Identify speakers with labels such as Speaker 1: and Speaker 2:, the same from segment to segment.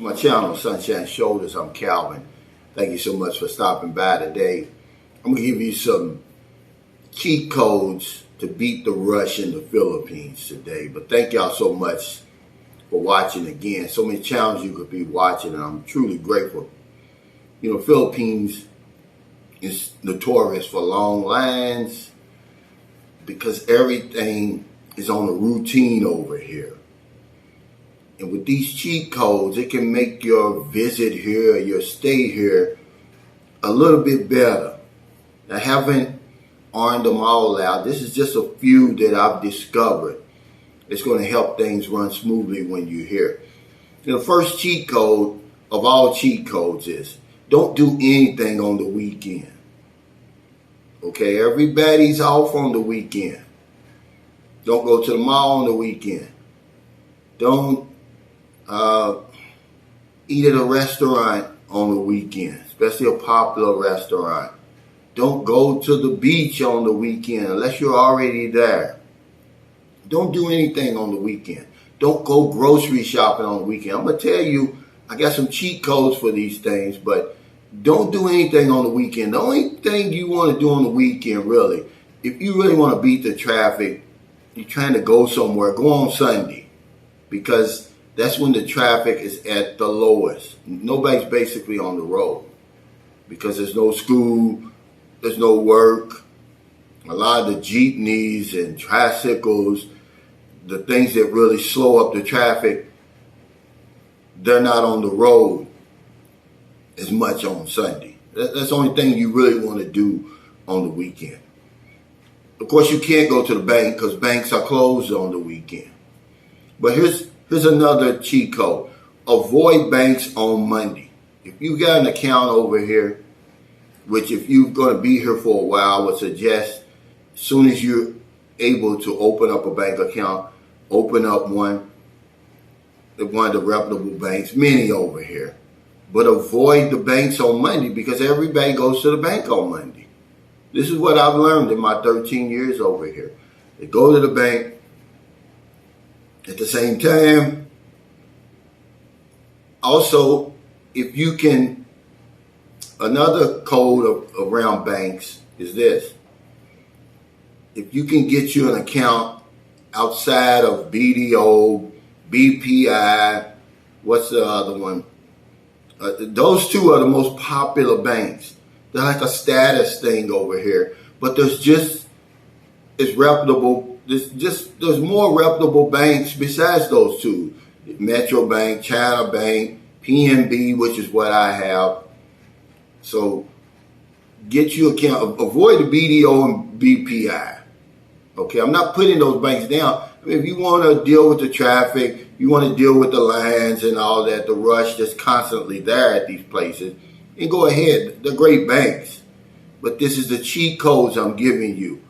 Speaker 1: to my channel, Sunshine Shoulders. I'm Calvin. Thank you so much for stopping by today. I'm going to give you some cheat codes to beat the rush in the Philippines today. But thank y'all so much for watching again. So many channels you could be watching, and I'm truly grateful. You know, Philippines is notorious for long lines because everything is on a routine over here. And with these cheat codes, it can make your visit here, your stay here, a little bit better. I haven't ironed them all out. This is just a few that I've discovered. It's going to help things run smoothly when you're here. You know, the first cheat code of all cheat codes is don't do anything on the weekend. Okay, everybody's off on the weekend. Don't go to the mall on the weekend. Don't eat at a restaurant on the weekend, especially a popular restaurant. Don't go to the beach on the weekend unless you're already there. Don't do anything on the weekend. Don't go grocery shopping on the weekend. I'm going to tell you, I got some cheat codes for these things, but don't do anything on the weekend. The only thing you want to do on the weekend, really, if you really want to beat the traffic, you're trying to go somewhere, go on Sunday, because that's when the traffic is at the lowest. Nobody's basically on the road because there's no school, there's no work. A lot of the jeepneys and tricycles, the things that really slow up the traffic, they're not on the road as much on Sunday. That's the only thing you really want to do on the weekend. Of course, you can't go to the bank because banks are closed on the weekend. But here's another cheat code. Avoid banks on Monday. If you got an account over here, which if you're going to be here for a while, I would suggest as soon as you're able to open up a bank account, open up one of the reputable banks, many over here. But avoid the banks on Monday because everybody goes to the bank on Monday. This is what I've learned in my 13 years over here. They go to the bank at the same time. Also, if you can, another code around banks is this. If you can get you an account outside of BDO, BPI, what's the other one? Those two are the most popular banks. They're like a status thing over here. But there's just, it's reputable. There's more reputable banks besides those two. Metro Bank, China Bank, PNB, which is what I have. So get you account. Avoid the BDO and BPI. Okay, I'm not putting those banks down. I mean, if you want to deal with the traffic, you want to deal with the lines and all that, the rush that's constantly there at these places, and go ahead. They're great banks. But this is the cheat codes I'm giving you.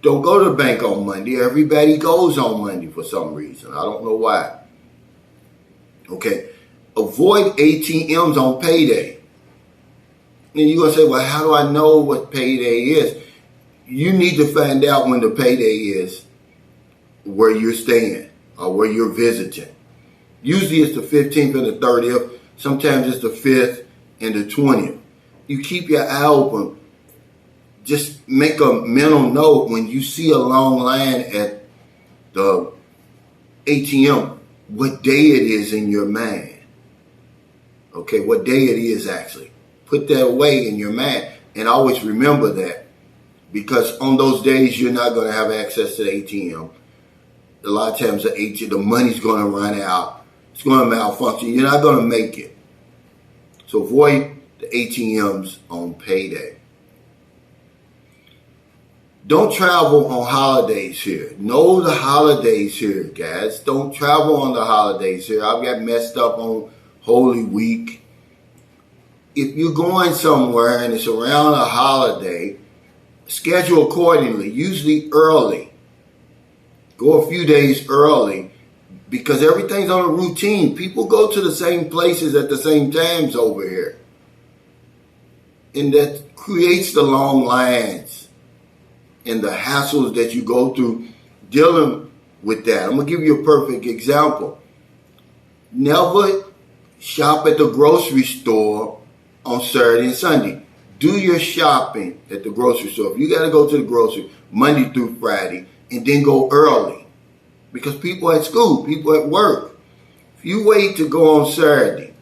Speaker 1: Don't go to the bank on Monday. Everybody goes on Monday for some reason. I don't know why. Okay. Avoid ATMs on payday. And you're going to say, well, how do I know what payday is? You need to find out when the payday is where you're staying or where you're visiting. Usually it's the 15th and the 30th. Sometimes it's the 5th and the 20th. You keep your eye open. Just make a mental note when you see a long line at the ATM, what day it is in your mind. Okay, what day it is actually. Put that away in your mind and always remember that, because on those days you're not going to have access to the ATM. A lot of times the money's going to run out. It's going to malfunction. You're not going to make it. So avoid the ATMs on payday. Don't travel on holidays here. Know the holidays here, guys. Don't travel on the holidays here. I've got messed up on Holy Week. If you're going somewhere and it's around a holiday, schedule accordingly, usually early. Go a few days early because everything's on a routine. People go to the same places at the same times over here. And that creates the long lines and the hassles that you go through dealing with that. I'm going to give you a perfect example. Never shop at the grocery store on Saturday and Sunday. Do your shopping at the grocery store. If you got to go to the grocery Monday through Friday, and then go early, because people at school, people at work. If you wait to go on Saturday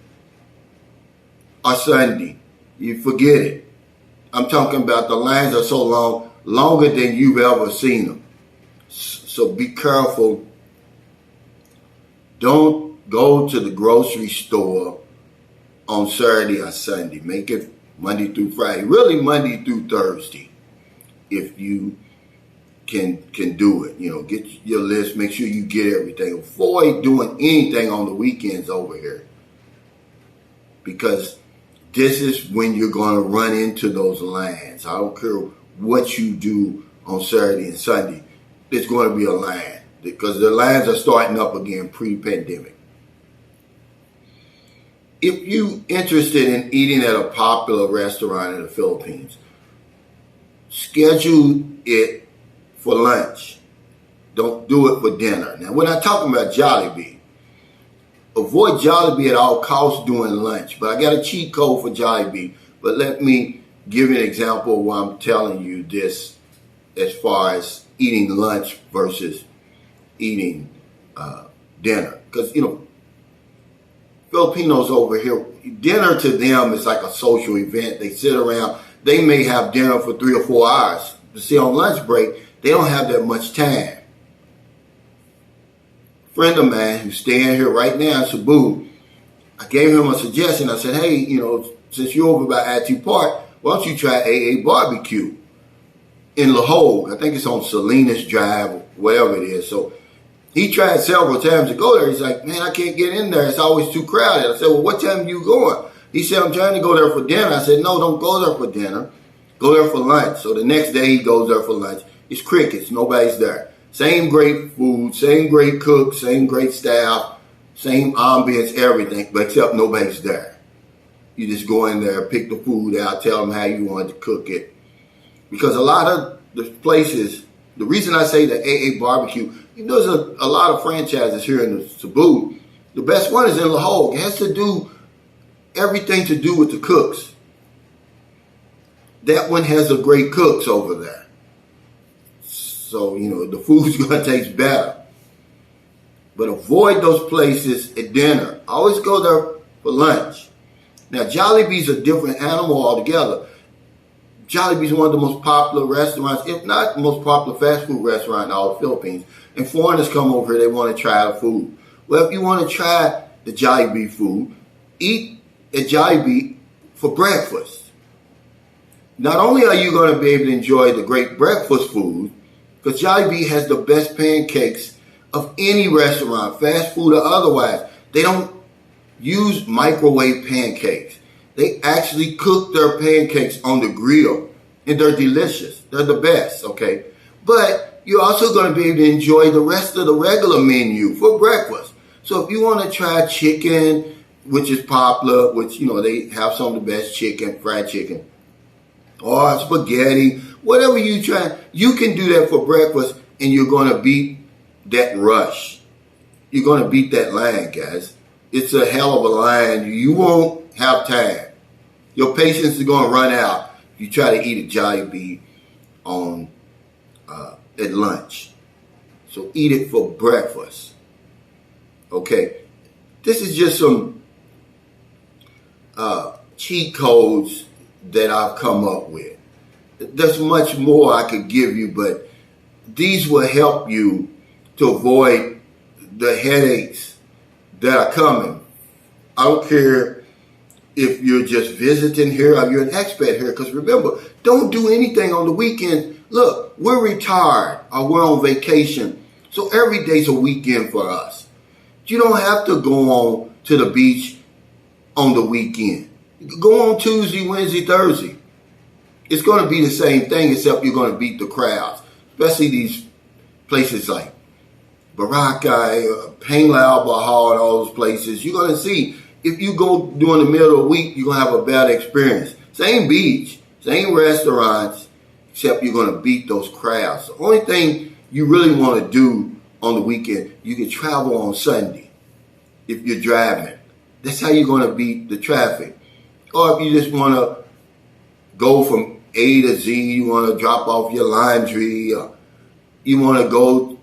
Speaker 1: or Sunday, you forget it. I'm talking about the lines are so long, longer than you've ever seen them. So be careful. Don't go to the grocery store on Saturday or Sunday. Make it Monday through Friday. Really Monday through Thursday, if you can do it. You know, get your list, make sure you get everything. Avoid doing anything on the weekends over here, because this is when you're going to run into those lines. I don't care what you do on Saturday and Sunday. There's going to be a line, because the lines are starting up again pre-pandemic. If you're interested in eating at a popular restaurant in the Philippines, schedule it for lunch. Don't do it for dinner. Now, we're not talking about Jollibee. Avoid Jollibee at all costs during lunch. But I got a cheat code for Jollibee. But let me give you an example of why I'm telling you this as far as eating lunch versus eating dinner. Because, you know, Filipinos over here, dinner to them is like a social event. They sit around. They may have dinner for 3 or 4 hours. But see, on lunch break, they don't have that much time. A friend of mine who's staying here right now in Cebu, I gave him a suggestion. I said, hey, you know, since you're over by Attu Park, why don't you try AA Barbecue in La Hogue? I think it's on Salinas Drive, whatever it is. So he tried several times to go there. He's like, man, I can't get in there. It's always too crowded. I said, well, what time are you going? He said, I'm trying to go there for dinner. I said, no, don't go there for dinner. Go there for lunch. So the next day he goes there for lunch. It's crickets. Nobody's there. Same great food, same great cook, same great staff, same ambience, everything, but except nobody's there. You just go in there, pick the food out, tell them how you want to cook it. Because a lot of the places, the reason I say the AA Barbecue, you know, there's a lot of franchises here in the Cebu. The best one is in La Hogue. It has to do everything to do with the cooks. That one has a great cooks over there. So, you know, the food's going to taste better. But avoid those places at dinner. Always go there for lunch. Now, Jollibee's a different animal altogether. Jollibee's one of the most popular restaurants, if not the most popular fast food restaurant in all the Philippines. And foreigners come over here, they want to try the food. Well, if you want to try the Jollibee food, eat at Jollibee for breakfast. Not only are you going to be able to enjoy the great breakfast food, because Jollibee has the best pancakes of any restaurant, fast food or otherwise. They don't use microwave pancakes. They actually cook their pancakes on the grill, and they're delicious. They're the best, okay? But you're also going to be able to enjoy the rest of the regular menu for breakfast. So if you want to try chicken, which is popular, which, you know, they have some of the best chicken, fried chicken, or spaghetti, whatever you try, you can do that for breakfast, and you're going to beat that rush. You're going to beat that line, guys. It's a hell of a line. You won't have time. Your patience is going to run out if you try to eat at Jollibee at lunch. So eat it for breakfast. Okay. This is just some cheat codes that I've come up with. There's much more I could give you, but these will help you to avoid the headaches that are coming. I don't care if you're just visiting here or you're an expat here, because remember, don't do anything on the weekend. Look, we're retired or we're on vacation, so every day's a weekend for us. You don't have to go on to the beach on the weekend. Go on Tuesday, Wednesday, Thursday. It's going to be the same thing, except you're going to beat the crowds, especially these places like Boracay, Panglao, Baja, and all those places. You're going to see, if you go during the middle of the week, you're going to have a better experience. Same beach, same restaurants, except you're going to beat those crowds. The only thing you really want to do on the weekend, you can travel on Sunday if you're driving. That's how you're going to beat the traffic. Or if you just want to go from A to Z, you want to drop off your laundry, or you want to go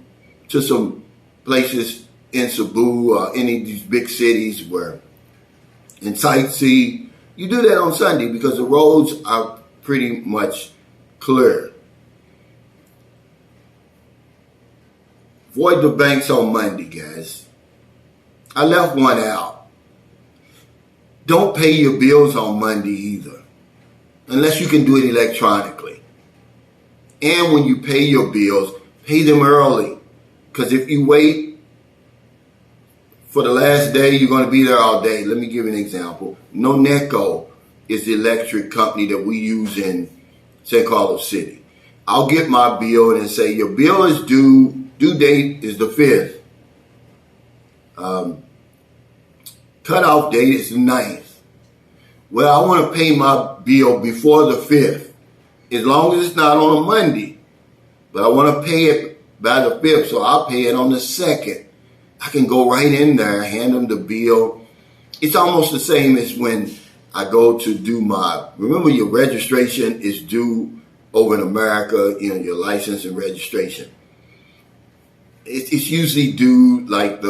Speaker 1: to some places in Cebu or any of these big cities where and sightsee, you do that on Sunday because the roads are pretty much clear. Avoid the banks on Monday, guys. I left one out. Don't pay your bills on Monday either, unless you can do it electronically. And when you pay your bills, pay them early. Because if you wait for the last day, you're going to be there all day. Let me give you an example. Noneco is the electric company that we use in San Carlos City. I'll get my bill and say, your bill is due date is the 5th. Cutoff date is the 9th. Well, I want to pay my bill before the 5th, as long as it's not on a Monday. But I want to pay it by the 5th, so I'll pay it on the 2nd. I can go right in there, hand them the bill. It's almost the same as when I go to do remember your registration is due over in America, your license and registration. It's usually due like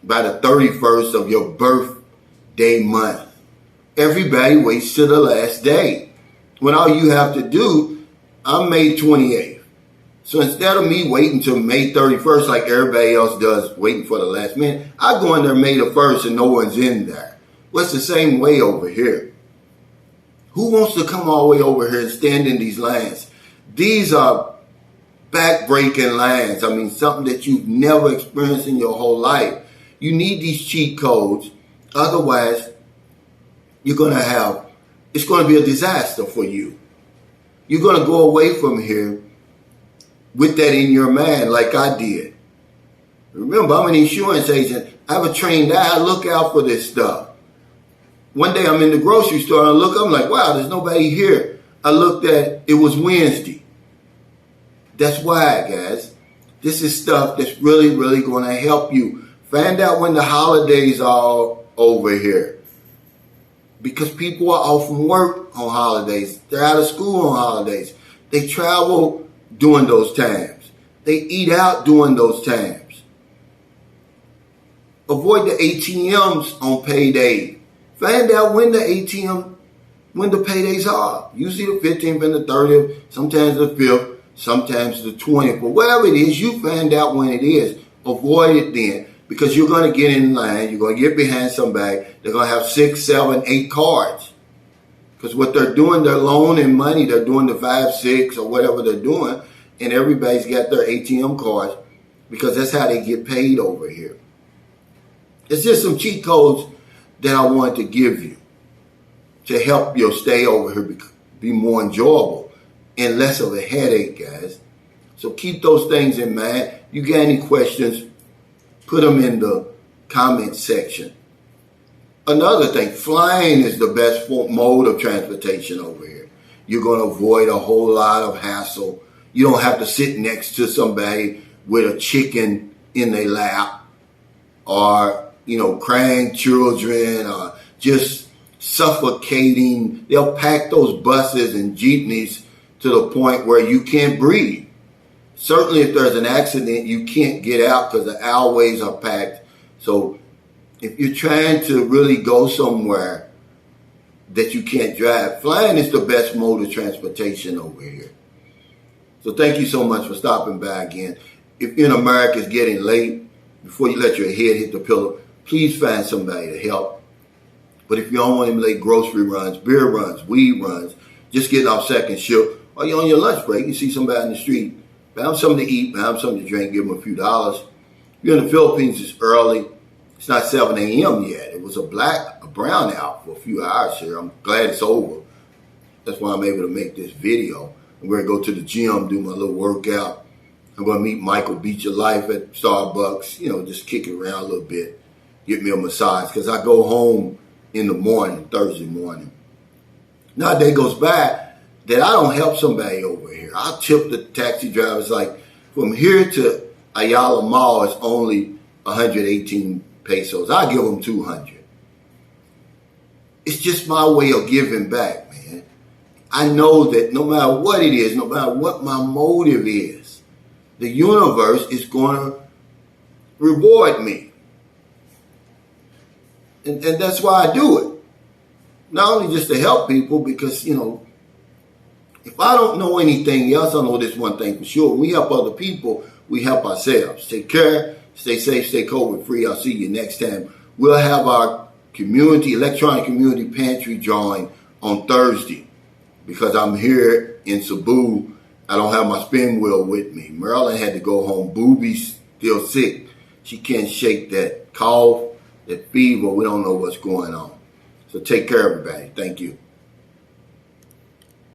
Speaker 1: by the 31st of your birthday month. Everybody waits till the last day. When all you have to do, I'm May 28th. So instead of me waiting till May 31st like everybody else does, waiting for the last minute, I go in there May the 1st and no one's in there. Well, it's the same way over here. Who wants to come all the way over here and stand in these lines? These are back-breaking lines. I mean, something that you've never experienced in your whole life. You need these cheat codes. Otherwise, it's going to be a disaster for you. You're going to go away from here with that in your mind like I did. Remember, I'm an insurance agent. I have a trained eye. I look out for this stuff. One day I'm in the grocery store and I'm like, wow, there's nobody here. I looked at, it was Wednesday. That's why, guys. This is stuff that's really, really going to help you. Find out when the holidays are over here. Because people are off from work on holidays. They're out of school on holidays. They travel during those times. They eat out during those times. Avoid the ATMs on payday. Find out when the paydays are. Usually the 15th and the 30th, sometimes the 5th, sometimes the 20th. But whatever it is, you find out when it is. Avoid it then. Because you're going to get in line. You're going to get behind somebody. They're going to have 6, 7, 8 cards. Because what they're doing, they're loaning money. They're doing the 5, 6 or whatever they're doing. And everybody's got their ATM cards. Because that's how they get paid over here. It's just some cheat codes that I wanted to give you to help your stay over here be more enjoyable and less of a headache, guys. So keep those things in mind. You got any questions, put them in the comment section. Another thing, flying is the best mode of transportation over here. You're going to avoid a whole lot of hassle. You don't have to sit next to somebody with a chicken in their lap or crying children, or just suffocating. They'll pack those buses and jeepneys to the point where you can't breathe. Certainly if there's an accident, you can't get out because the aisleways are packed. So if you're trying to really go somewhere that you can't drive, flying is the best mode of transportation over here. So thank you so much for stopping by again. If in America it's getting late, before you let your head hit the pillow, please find somebody to help. But if you don't want to late grocery runs, beer runs, weed runs, just getting off second shift, or you're on your lunch break, you see somebody in the street, buy them something to eat, buy them something to drink, give them a few dollars. If you're in the Philippines, it's early. It's not 7 a.m. yet. It was a brown out for a few hours here. I'm glad it's over. That's why I'm able to make this video. I'm going to go to the gym, do my little workout. I'm going to meet Michael Beach Your Life at Starbucks, just kick it around a little bit, get me a massage, because I go home in the morning, Thursday morning. Now a day goes by that I don't help somebody over here. I'll tip the taxi drivers. Like from here to Ayala Mall, it's only 118 pesos. I'll give them 200. It's just my way of giving back, man. I know that no matter what it is, no matter what my motive is, the universe is going to reward me. And that's why I do it. Not only just to help people, because, you know, if I don't know anything else, I know this one thing for sure. We help other people, we help ourselves. Take care, stay safe, stay COVID free. I'll see you next time. We'll have our electronic community pantry drawing on Thursday, because I'm here in Cebu. I don't have my spin wheel with me. Marilyn had to go home. Booby's still sick. She can't shake that cough, that fever. We don't know what's going on. So take care, everybody. Thank you.